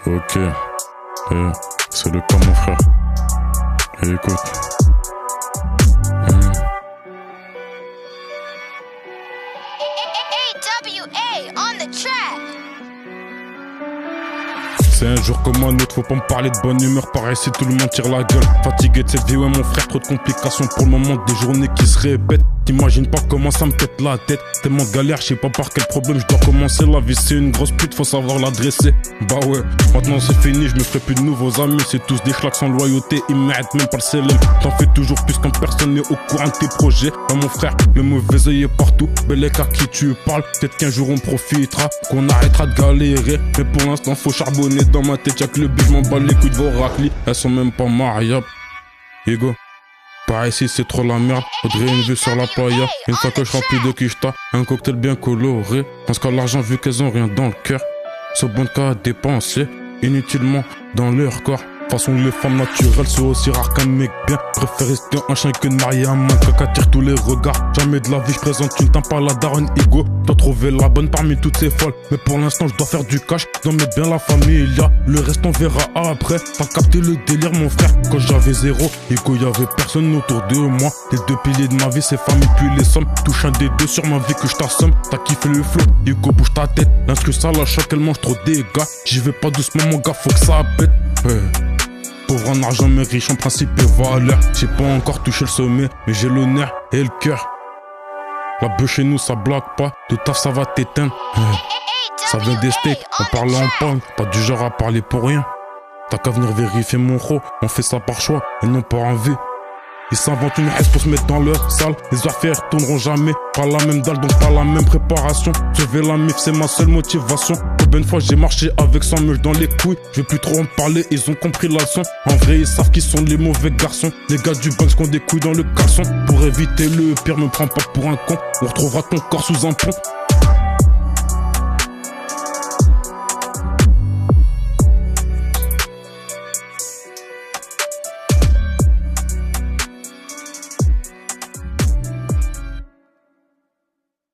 Ok, c'est le cas mon frère. Et écoute. AWA on the track. C'est un jour comme un autre, faut pas me parler de bonne humeur, pareil si tout le monde tire la gueule. Fatigué de cette vie, ouais mon frère, trop de complications pour le moment, des journées qui se répètent. T'imagines pas comment ça me pète la tête, tellement de galère, je sais pas par quel problème je dois commencer. La vie c'est une grosse pute, faut savoir l'adresser. Bah ouais, maintenant c'est fini, je me ferai plus de nouveaux amis. C'est tous des claques sans loyauté, ils m'arrêtent même pas le CLM. T'en fais toujours plus quand personne n'est au courant de tes projets. Ouais mon frère, le mauvais œil est partout, Bellec à qui tu parles. Peut-être qu'un jour on profitera, qu'on arrêtera de galérer. Mais pour l'instant faut charbonner, dans ma tête y'a que le but, je m'en bats les couilles de vos raclis. Elles sont même pas mariables. Ego. Par ici c'est trop la merde, faudrait une vue sur la playa. Une fois que je remplis de quicheta, un cocktail bien coloré. Parce qu'à l'argent vu qu'elles ont rien dans le cœur, ce bon cas à dépenser inutilement dans leur corps. De toute façon les femmes naturelles sont aussi rares qu'un mec bien. Préfère rester un chien que de marier un man qui attire tous les regards. Jamais de la vie je présente une teinte par la daronne ego. Dois trouver la bonne parmi toutes ces folles. Mais pour l'instant je dois faire du cash, je dois mettre bien la famille il y a. Le reste on verra après. T'as capté le délire mon frère. Quand j'avais zéro, ego y'avait personne autour de moi. Les deux piliers de ma vie c'est famille puis les sommes. Touche un des deux sur ma vie que je t'assomme. T'as kiffé le flow, ego bouge ta tête. L'instru ça lâche qu'elle mange trop de dégâts. J'y vais pas doucement mon gars, faut que ça pète. Pauvre en argent mais riche en principe et valeur. J'ai pas encore touché le sommet, mais j'ai l'honneur et le cœur. La bœuf chez nous ça blague pas, de taf ça va t'éteindre. Ça vient des steaks, on parle en pomme, pas du genre à parler pour rien. T'as qu'à venir vérifier mon ro, on fait ça par choix et non par envie. Ils s'inventent une haisse pour se mettre dans leur salle. Les affaires tourneront jamais, pas la même dalle donc pas la même préparation. Sauver la mif c'est ma seule motivation. Combien de fois j'ai marché avec 100 meules dans les couilles. Je vais plus trop en parler, ils ont compris la leçon. En vrai ils savent qu'ils sont les mauvais garçons. Les gars du Banks qui ont des couilles dans le caleçon. Pour éviter le pire me prends pas pour un con. On retrouvera ton corps sous un pont.